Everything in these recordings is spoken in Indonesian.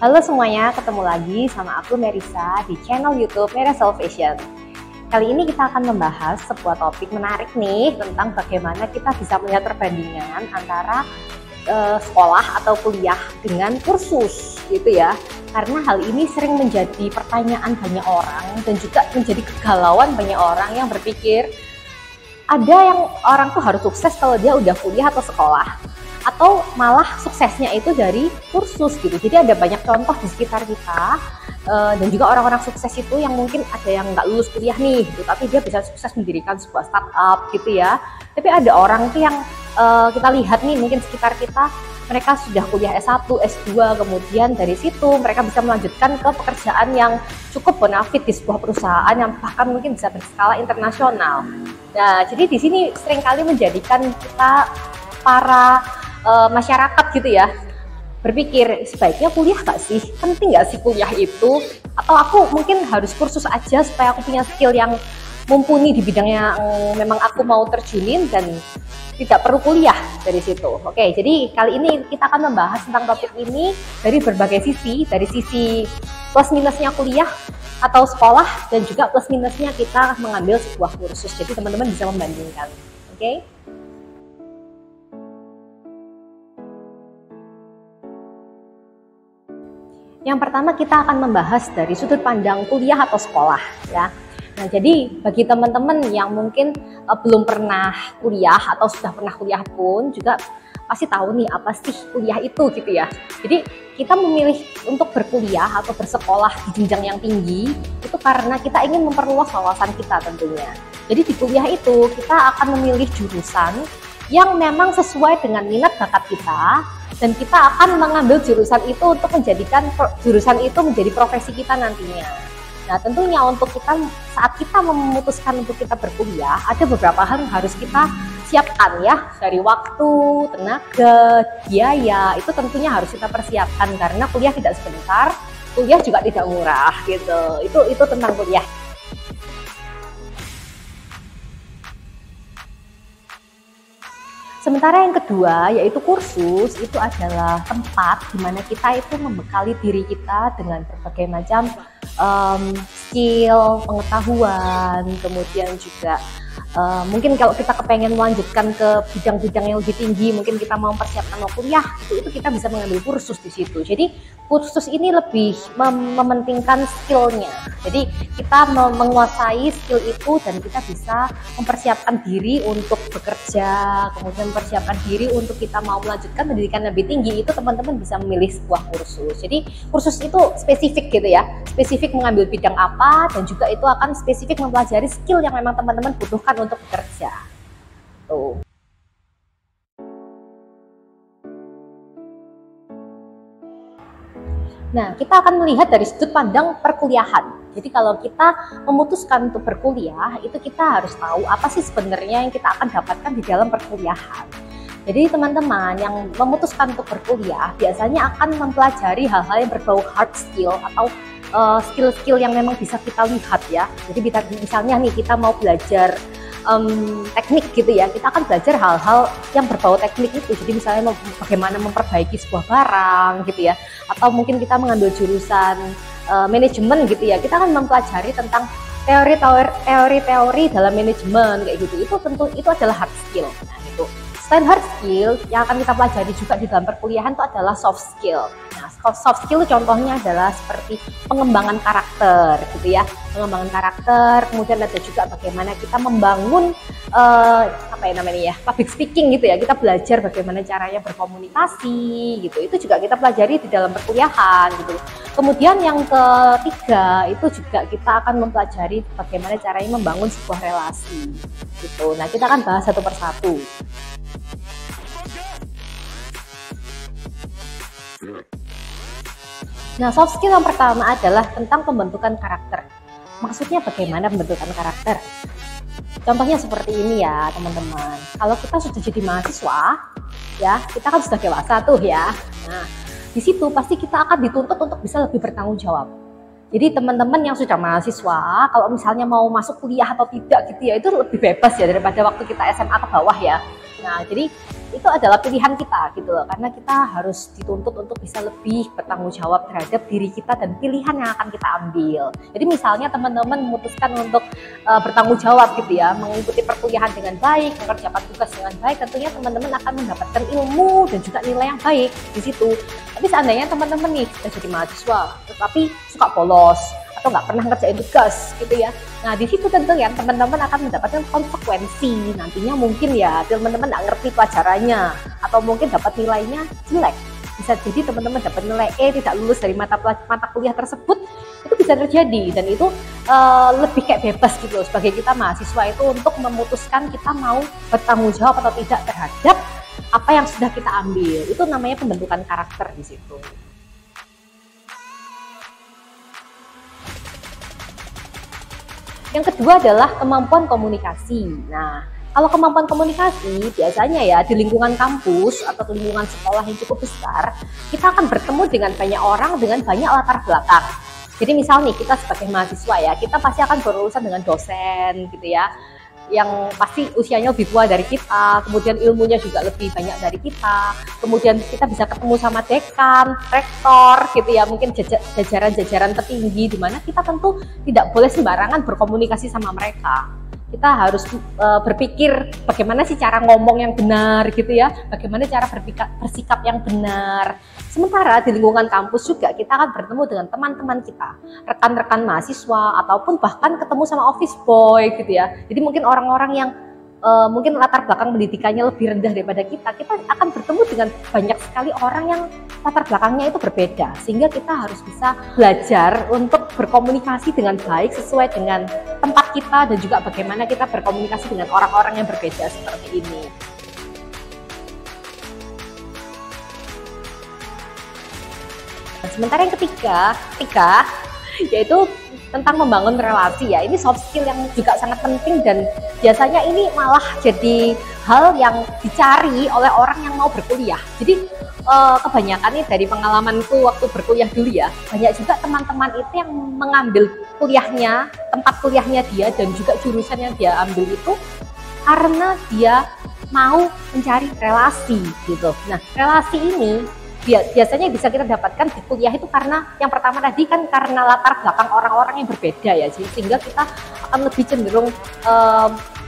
Halo semuanya, ketemu lagi sama aku Merisa di channel YouTube Merisa Fashion. Kali ini kita akan membahas sebuah topik menarik nih tentang bagaimana kita bisa melihat perbandingan antara sekolah atau kuliah dengan kursus gitu ya. Karena hal ini sering menjadi pertanyaan banyak orang dan juga menjadi kegalauan banyak orang yang berpikir ada yang orang tuh harus sukses kalau dia udah kuliah atau sekolah, atau malah suksesnya itu dari kursus gitu. Jadi ada banyak contoh di sekitar kita dan juga orang-orang sukses itu yang mungkin ada yang nggak lulus kuliah nih gitu, tapi dia bisa sukses mendirikan sebuah startup gitu ya. Tapi ada orang tuh yang kita lihat nih mungkin sekitar kita, mereka sudah kuliah S1, S2, kemudian dari situ mereka bisa melanjutkan ke pekerjaan yang cukup bonafit di sebuah perusahaan yang bahkan mungkin bisa berskala internasional. Nah, jadi di sini seringkali menjadikan kita para masyarakat gitu ya berpikir sebaiknya kuliah gak sih? Penting gak sih kuliah itu? Atau aku mungkin harus kursus aja supaya aku punya skill yang mumpuni di bidang yang memang aku mau terjunin dan tidak perlu kuliah dari situ. Oke, jadi kali ini kita akan membahas tentang topik ini dari berbagai sisi, dari sisi plus minusnya kuliah atau sekolah dan juga plus minusnya kita mengambil sebuah kursus. Jadi teman-teman bisa membandingkan. Oke? Yang pertama kita akan membahas dari sudut pandang kuliah atau sekolah ya. Nah, jadi bagi teman-teman yang mungkin belum pernah kuliah atau sudah pernah kuliah pun juga pasti tahu nih apa sih kuliah itu gitu ya. Jadi kita memilih untuk berkuliah atau bersekolah di jenjang yang tinggi itu karena kita ingin memperluas wawasan kita tentunya. Jadi di kuliah itu kita akan memilih jurusan yang memang sesuai dengan minat bakat kita, dan kita akan mengambil jurusan itu untuk menjadikan jurusan itu menjadi profesi kita nantinya. Nah, tentunya untuk kita saat kita memutuskan untuk kita berkuliah, ada beberapa hal yang harus kita siapkan ya, dari waktu, tenaga, biaya, itu tentunya harus kita persiapkan karena kuliah tidak sebentar, kuliah juga tidak murah gitu. Itu tentang kuliah. Sementara yang kedua yaitu kursus, itu adalah tempat di mana kita itu membekali diri kita dengan berbagai macam skill, pengetahuan, kemudian juga mungkin kalau kita kepengen melanjutkan ke bidang-bidang yang lebih tinggi, mungkin kita mau mempersiapkan mau kuliah, itu kita bisa mengambil kursus di situ. Jadi kursus ini lebih mementingkan skillnya. Jadi kita menguasai skill itu dan kita bisa mempersiapkan diri untuk bekerja, kemudian mempersiapkan diri untuk kita mau melanjutkan pendidikan lebih tinggi. Itu teman-teman bisa memilih sebuah kursus. Jadi kursus itu spesifik gitu ya, spesifik mengambil bidang apa, dan juga itu akan spesifik mempelajari skill yang memang teman-teman butuhkan untuk bekerja. Tuh. Nah, kita akan melihat dari sudut pandang perkuliahan. Jadi kalau kita memutuskan untuk berkuliah, itu kita harus tahu apa sih sebenarnya yang kita akan dapatkan di dalam perkuliahan. Jadi teman-teman yang memutuskan untuk berkuliah biasanya akan mempelajari hal-hal yang berbau hard skill atau skill-skill yang memang bisa kita lihat ya. Jadi misalnya nih kita mau belajar teknik gitu ya, kita akan belajar hal-hal yang berbau teknik itu. Jadi misalnya bagaimana memperbaiki sebuah barang gitu ya, atau mungkin kita mengambil jurusan manajemen gitu ya, kita akan mempelajari tentang teori-teori dalam manajemen kayak gitu. Itu adalah hard skill. Nah, itu selain hard skill yang akan kita pelajari juga di dalam perkuliahan itu adalah soft skill. Nah, soft skill contohnya adalah seperti pengembangan karakter gitu ya, pengembangan karakter, kemudian ada juga bagaimana kita membangun public speaking gitu ya, kita belajar bagaimana caranya berkomunikasi gitu, itu juga kita pelajari di dalam perkuliahan gitu. Kemudian yang ketiga itu juga kita akan mempelajari bagaimana caranya membangun sebuah relasi gitu. Nah, kita akan bahas satu persatu. Nah, soft skill yang pertama adalah tentang pembentukan karakter. Maksudnya bagaimana pembentukan karakter? Contohnya seperti ini ya teman-teman. Kalau kita sudah jadi mahasiswa, ya kita kan sudah dewasa tuh ya. Nah, di situ pasti kita akan dituntut untuk bisa lebih bertanggung jawab. Jadi teman-teman yang sudah mahasiswa, kalau misalnya mau masuk kuliah atau tidak gitu ya, itu lebih bebas ya daripada waktu kita SMA ke bawah ya. Nah, jadi itu adalah pilihan kita gitu loh, karena kita harus dituntut untuk bisa lebih bertanggung jawab terhadap diri kita dan pilihan yang akan kita ambil. Jadi misalnya teman-teman memutuskan untuk bertanggung jawab gitu ya, mengikuti perkuliahan dengan baik, mengerjakan tugas dengan baik, tentunya teman-teman akan mendapatkan ilmu dan juga nilai yang baik di situ. Tapi seandainya teman-teman nih sudah jadi mahasiswa tetapi suka bolos atau nggak pernah ngerjain tugas gitu ya, nah di situ tentu ya teman-teman akan mendapatkan konsekuensi. Nantinya mungkin ya teman-teman nggak ngerti pelajarannya atau mungkin dapat nilainya jelek. Bisa jadi teman-teman dapat nilai E, tidak lulus dari mata kuliah tersebut. Itu bisa terjadi, dan itu lebih kayak bebas gitu loh, sebagai kita mahasiswa itu untuk memutuskan kita mau bertanggung jawab atau tidak terhadap apa yang sudah kita ambil. Itu namanya pembentukan karakter di situ. Yang kedua adalah kemampuan komunikasi. Nah, kalau kemampuan komunikasi biasanya ya di lingkungan kampus atau lingkungan sekolah yang cukup besar, kita akan bertemu dengan banyak orang dengan banyak latar belakang. Jadi misal nih kita sebagai mahasiswa ya, kita pasti akan berurusan dengan dosen gitu ya, yang pasti usianya lebih tua dari kita, kemudian ilmunya juga lebih banyak dari kita, kemudian kita bisa ketemu sama dekan, rektor gitu ya, mungkin jajaran-jajaran tertinggi, di mana kita tentu tidak boleh sembarangan berkomunikasi sama mereka. Kita harus berpikir bagaimana sih cara ngomong yang benar gitu ya, bagaimana cara bersikap yang benar. Sementara di lingkungan kampus juga kita akan bertemu dengan teman-teman kita, rekan-rekan mahasiswa, ataupun bahkan ketemu sama office boy gitu ya. Jadi mungkin orang-orang yang mungkin latar belakang pendidikannya lebih rendah daripada kita akan bertemu dengan banyak sekali orang yang latar belakangnya itu berbeda, sehingga kita harus bisa belajar untuk berkomunikasi dengan baik sesuai dengan tempat kita dan juga bagaimana kita berkomunikasi dengan orang-orang yang berbeda seperti ini. Sementara yang ketiga yaitu tentang membangun relasi ya. Ini soft skill yang juga sangat penting, dan biasanya ini malah jadi hal yang dicari oleh orang yang mau berkuliah. Jadi kebanyakan nih dari pengalamanku waktu berkuliah dulu ya, banyak juga teman-teman itu yang mengambil kuliahnya, tempat kuliahnya dia dan juga jurusan yang dia ambil itu karena dia mau mencari relasi gitu. Nah, relasi ini biasanya bisa kita dapatkan di kuliah itu karena yang pertama tadi kan karena latar belakang orang-orang yang berbeda ya, sehingga kita akan lebih cenderung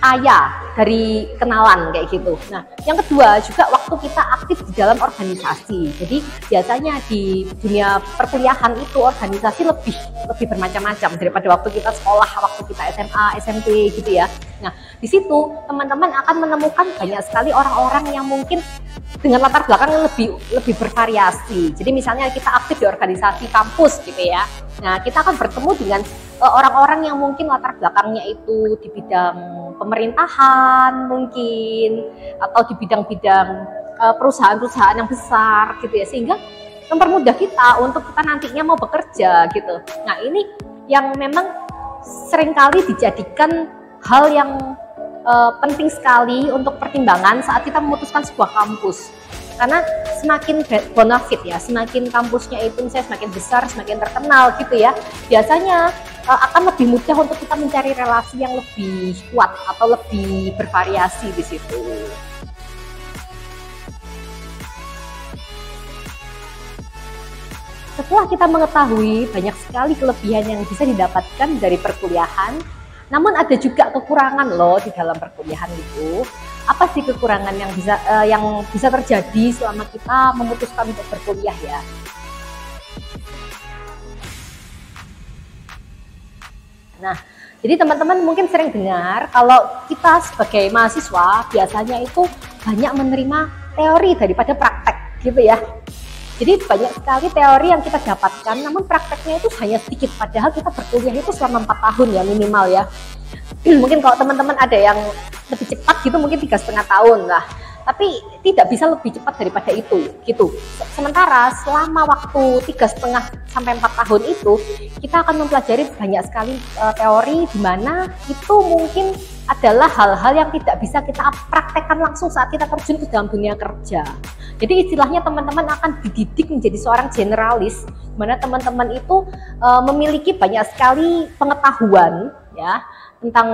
kaya dari kenalan kayak gitu. Nah, yang kedua juga waktu kita aktif di dalam organisasi. Jadi biasanya di dunia perkuliahan itu organisasi lebih bermacam-macam daripada waktu kita sekolah, waktu kita SMA, SMP gitu ya. Nah, di situ teman-teman akan menemukan banyak sekali orang-orang yang mungkin dengan latar belakang lebih bervariasi. Jadi misalnya kita aktif di organisasi kampus gitu ya. Nah, kita akan bertemu dengan orang-orang yang mungkin latar belakangnya itu di bidang pemerintahan mungkin, atau di bidang-bidang perusahaan-perusahaan yang besar gitu ya, sehingga mempermudah kita untuk kita nantinya mau bekerja gitu. Nah, ini yang memang seringkali dijadikan hal yang penting sekali untuk pertimbangan saat kita memutuskan sebuah kampus. Karena semakin bonafit ya, semakin kampusnya itu misalnya semakin besar, semakin terkenal gitu ya, biasanya akan lebih mudah untuk kita mencari relasi yang lebih kuat atau lebih bervariasi di situ. Setelah kita mengetahui banyak sekali kelebihan yang bisa didapatkan dari perkuliahan, namun ada juga kekurangan loh di dalam perkuliahan itu. Apa sih kekurangan yang bisa terjadi selama kita memutuskan untuk berkuliah ya? Nah, jadi teman-teman mungkin sering dengar kalau kita sebagai mahasiswa biasanya itu banyak menerima teori daripada praktek gitu ya. Jadi banyak sekali teori yang kita dapatkan, namun prakteknya itu hanya sedikit. Padahal kita berkuliah itu selama 4 tahun ya minimal ya. Mungkin kalau teman-teman ada yang lebih cepat gitu mungkin 3,5 tahun lah. Tapi tidak bisa lebih cepat daripada itu gitu. Sementara selama waktu 3,5 sampai 4 tahun itu kita akan mempelajari banyak sekali teori, di mana itu mungkin adalah hal-hal yang tidak bisa kita praktekkan langsung saat kita terjun ke dalam dunia kerja. Jadi istilahnya teman-teman akan dididik menjadi seorang generalis, di mana teman-teman itu memiliki banyak sekali pengetahuan ya, tentang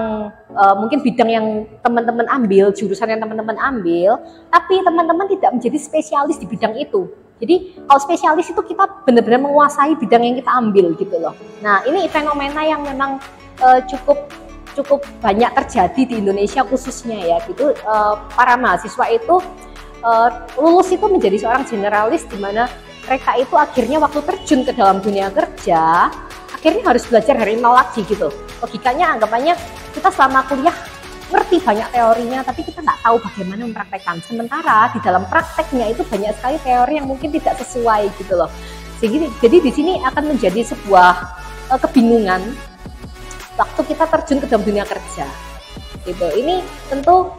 mungkin bidang yang teman-teman ambil, jurusan yang teman-teman ambil, tapi teman-teman tidak menjadi spesialis di bidang itu. Jadi kalau spesialis itu kita benar-benar menguasai bidang yang kita ambil gitu loh. Nah, ini fenomena yang memang cukup banyak terjadi di Indonesia khususnya ya gitu. Para mahasiswa itu lulus itu menjadi seorang generalis, di mana mereka itu akhirnya waktu terjun ke dalam dunia kerja akhirnya harus belajar dari nol lagi gitu. Logikanya anggapannya kita selama kuliah ngerti banyak teorinya, tapi kita nggak tahu bagaimana mempraktekkan. Sementara di dalam prakteknya itu banyak sekali teori yang mungkin tidak sesuai gitu loh. Jadi di sini akan menjadi sebuah kebingungan waktu kita terjun ke dalam dunia kerja. Gitu. Ini tentu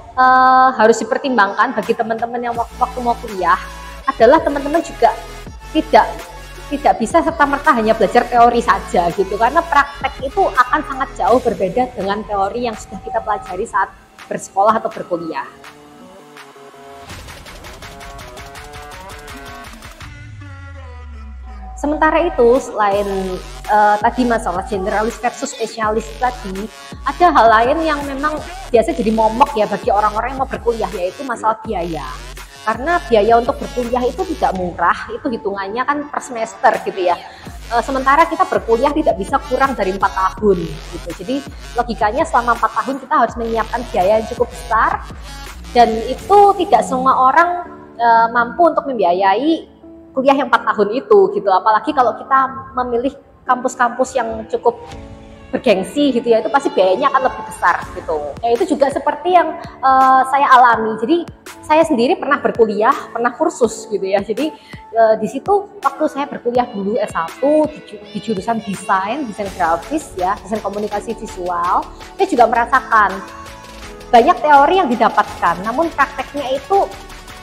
harus dipertimbangkan bagi teman-teman yang waktu mau kuliah, adalah teman-teman juga tidak bisa serta-merta hanya belajar teori saja gitu, karena praktek itu akan sangat jauh berbeda dengan teori yang sudah kita pelajari saat bersekolah atau berkuliah. Sementara itu, selain tadi masalah generalis versus spesialis tadi, ada hal lain yang memang biasa jadi momok ya bagi orang-orang yang mau berkuliah, yaitu masalah biaya. Karena biaya untuk berkuliah itu tidak murah, itu hitungannya kan per semester gitu ya. Sementara kita berkuliah tidak bisa kurang dari 4 tahun gitu. Jadi logikanya selama 4 tahun kita harus menyiapkan biaya yang cukup besar, dan itu tidak semua orang mampu untuk membiayai kuliah yang 4 tahun itu gitu. Apalagi kalau kita memilih kampus-kampus yang cukup bergengsi gitu ya, itu pasti biayanya akan lebih besar gitu. Ya itu juga seperti yang saya alami. Jadi saya sendiri pernah berkuliah, pernah kursus gitu ya. Jadi di situ waktu saya berkuliah dulu S1 di jurusan desain grafis ya, desain komunikasi visual, saya juga merasakan banyak teori yang didapatkan, namun prakteknya itu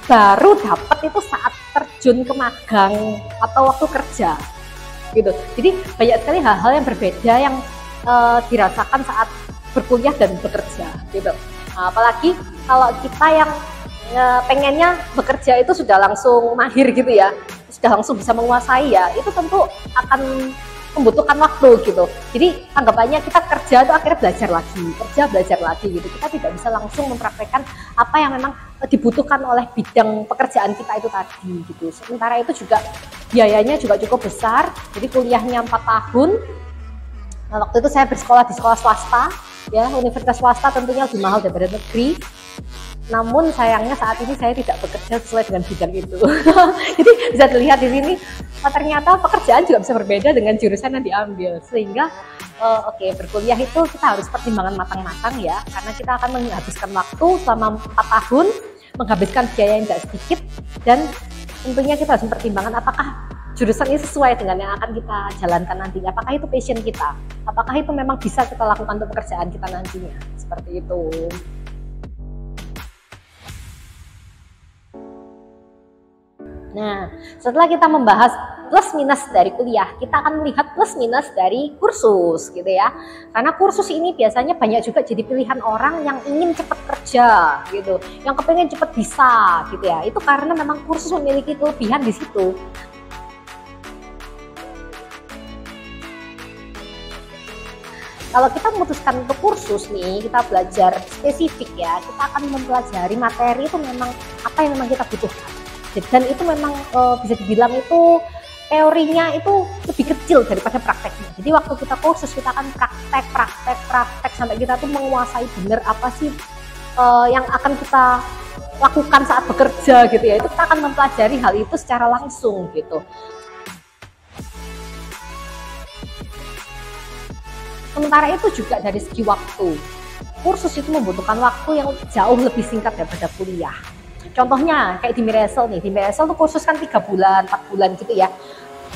baru dapat itu saat terjun ke magang atau waktu kerja gitu. Jadi banyak sekali hal-hal yang berbeda yang dirasakan saat berkuliah dan bekerja gitu. Nah, apalagi kalau kita yang pengennya bekerja itu sudah langsung mahir gitu ya, sudah langsung bisa menguasai ya, itu tentu akan membutuhkan waktu gitu. Jadi anggapannya kita kerja itu akhirnya belajar lagi gitu. Kita tidak bisa langsung mempraktekkan apa yang memang dibutuhkan oleh bidang pekerjaan kita itu tadi gitu. Sementara itu juga biayanya juga cukup besar. Jadi kuliahnya 4 tahun. Nah, waktu itu saya bersekolah di sekolah swasta ya, universitas swasta tentunya lebih mahal daripada negeri. Namun sayangnya saat ini saya tidak bekerja sesuai dengan bidang itu. Jadi bisa dilihat di sini, ternyata pekerjaan juga bisa berbeda dengan jurusan yang diambil. Sehingga berkuliah itu kita harus pertimbangan matang-matang ya, karena kita akan menghabiskan waktu selama 4 tahun, menghabiskan biaya yang tidak sedikit, dan tentunya kita harus mempertimbangkan apakah jurusan ini sesuai dengan yang akan kita jalankan nantinya. Apakah itu passion kita? Apakah itu memang bisa kita lakukan untuk pekerjaan kita nantinya? Seperti itu. Nah, setelah kita membahas plus minus dari kuliah, kita akan melihat plus minus dari kursus gitu ya. Karena kursus ini biasanya banyak juga jadi pilihan orang yang ingin cepat kerja gitu, yang kepengen cepat bisa gitu ya. Itu karena memang kursus memiliki kelebihan di situ. Kalau kita memutuskan untuk kursus nih, kita belajar spesifik ya, kita akan mempelajari materi itu memang apa yang memang kita butuhkan. Dan itu memang bisa dibilang itu teorinya itu lebih kecil daripada prakteknya. Jadi waktu kita kursus kita akan praktek sampai kita tuh menguasai benar apa sih yang akan kita lakukan saat bekerja gitu ya. Itu kita akan mempelajari hal itu secara langsung gitu. Sementara itu juga dari segi waktu, kursus itu membutuhkan waktu yang jauh lebih singkat daripada kuliah. Contohnya kayak di Miresel nih, di Miresel tuh kursus kan 3 bulan, 4 bulan gitu ya.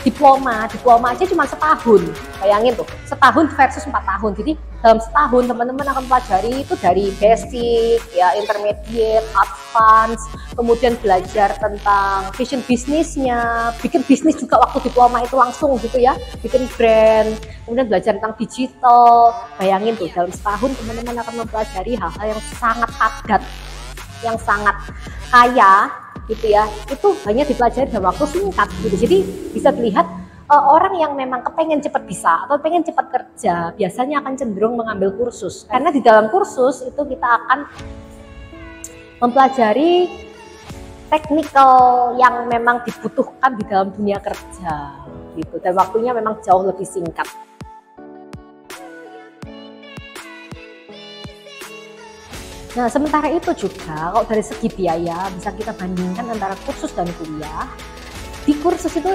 Diploma aja cuma setahun, bayangin tuh, setahun versus 4 tahun. Jadi dalam setahun teman-teman akan pelajari itu dari basic, ya, intermediate, advance, kemudian belajar tentang vision bisnisnya, bikin bisnis juga waktu diploma itu langsung gitu ya, bikin brand, kemudian belajar tentang digital. Bayangin tuh, dalam setahun teman-teman akan mempelajari hal-hal yang sangat padat, yang sangat kaya gitu ya, itu hanya dipelajari dalam waktu singkat gitu. Jadi bisa dilihat orang yang memang kepengen cepat bisa atau pengen cepat kerja biasanya akan cenderung mengambil kursus, karena di dalam kursus itu kita akan mempelajari teknikal yang memang dibutuhkan di dalam dunia kerja gitu, dan waktunya memang jauh lebih singkat. Nah, sementara itu juga kalau dari segi biaya bisa kita bandingkan antara kursus dan kuliah. Di kursus itu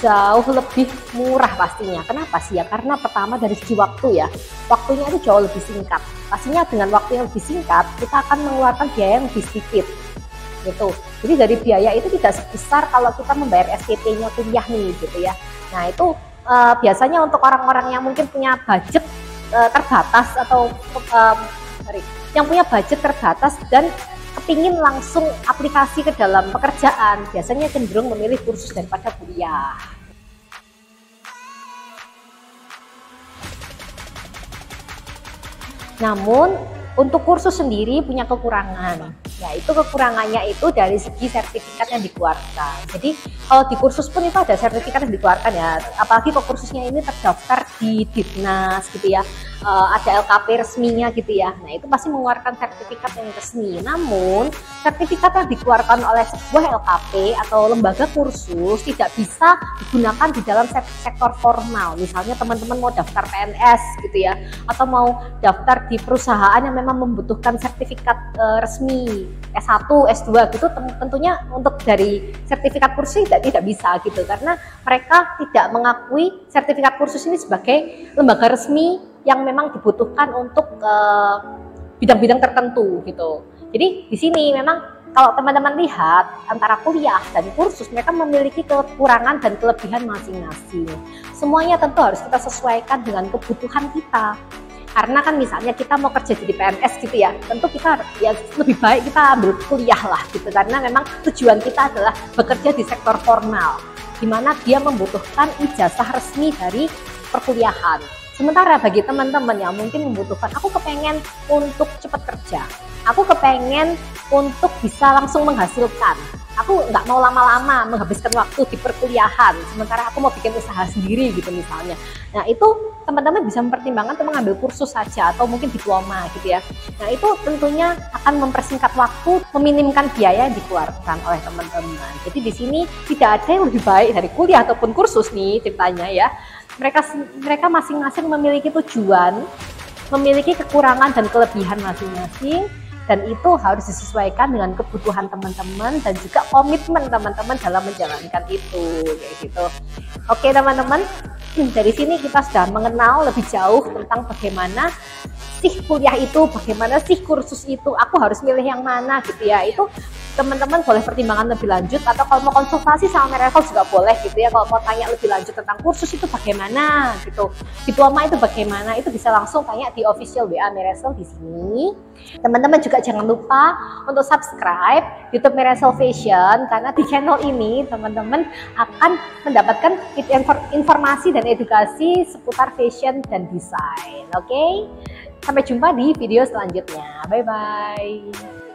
jauh lebih murah pastinya. Kenapa sih ya? Karena pertama dari segi waktu ya, waktunya itu jauh lebih singkat. Pastinya dengan waktu yang lebih singkat kita akan mengeluarkan biaya yang lebih sedikit gitu. Jadi dari biaya itu tidak sebesar kalau kita membayar SPP-nya kuliah nih gitu ya. Nah itu biasanya untuk orang-orang yang mungkin punya budget terbatas atau yang punya budget terbatas dan kepingin langsung aplikasi ke dalam pekerjaan, biasanya cenderung memilih kursus daripada kuliah. Namun untuk kursus sendiri punya kekurangan, yaitu kekurangannya itu dari segi sertifikat yang dikeluarkan. Jadi kalau di kursus pun itu ada sertifikat yang dikeluarkan ya, apalagi kalau kursusnya ini terdaftar di Ditnas gitu ya, ada LKP resminya gitu ya. Nah itu pasti mengeluarkan sertifikat yang resmi. Namun sertifikat yang dikeluarkan oleh sebuah LKP atau lembaga kursus tidak bisa digunakan di dalam sektor formal. Misalnya teman-teman mau daftar PNS gitu ya, atau mau daftar di perusahaan yang memang membutuhkan sertifikat resmi S1, S2 gitu, tentunya untuk dari sertifikat kursus tidak bisa gitu, karena mereka tidak mengakui sertifikat kursus ini sebagai lembaga resmi yang memang dibutuhkan untuk bidang-bidang tertentu gitu. Jadi di sini memang kalau teman-teman lihat antara kuliah dan kursus, mereka memiliki kekurangan dan kelebihan masing-masing. Semuanya tentu harus kita sesuaikan dengan kebutuhan kita. Karena kan misalnya kita mau kerja jadi PNS gitu ya, tentu kita ya lebih baik kita ambil kuliah lah gitu, karena memang tujuan kita adalah bekerja di sektor formal, di mana dia membutuhkan ijazah resmi dari perkuliahan. Sementara bagi teman-teman yang mungkin membutuhkan, aku kepengen untuk cepat kerja, aku kepengen untuk bisa langsung menghasilkan, aku nggak mau lama-lama menghabiskan waktu di perkuliahan, sementara aku mau bikin usaha sendiri gitu misalnya. Nah itu teman-teman bisa mempertimbangkan untuk mengambil kursus saja atau mungkin diploma gitu ya. Nah itu tentunya akan mempersingkat waktu, meminimkan biaya yang dikeluarkan oleh teman-teman. Jadi di sini tidak ada yang lebih baik dari kuliah ataupun kursus nih ceritanya ya. Mereka masing-masing memiliki tujuan, memiliki kekurangan dan kelebihan masing-masing, dan itu harus disesuaikan dengan kebutuhan teman-teman dan juga komitmen teman-teman dalam menjalankan itu kayak gitu. Oke teman-teman, dari sini kita sudah mengenal lebih jauh tentang bagaimana sih kuliah itu, bagaimana sih kursus itu, aku harus milih yang mana gitu ya. Itu teman-teman boleh pertimbangan lebih lanjut, atau kalau mau konsultasi sama Merassol juga boleh gitu ya. Kalau mau tanya lebih lanjut tentang kursus itu bagaimana gitu, diploma itu bagaimana, itu bisa langsung tanya di official WA Merassol di sini. Teman-teman juga jangan lupa untuk subscribe YouTube Merassol Fashion, karena di channel ini teman-teman akan mendapatkan informasi dan edukasi seputar fashion dan desain. Oke, sampai jumpa di video selanjutnya. Bye bye.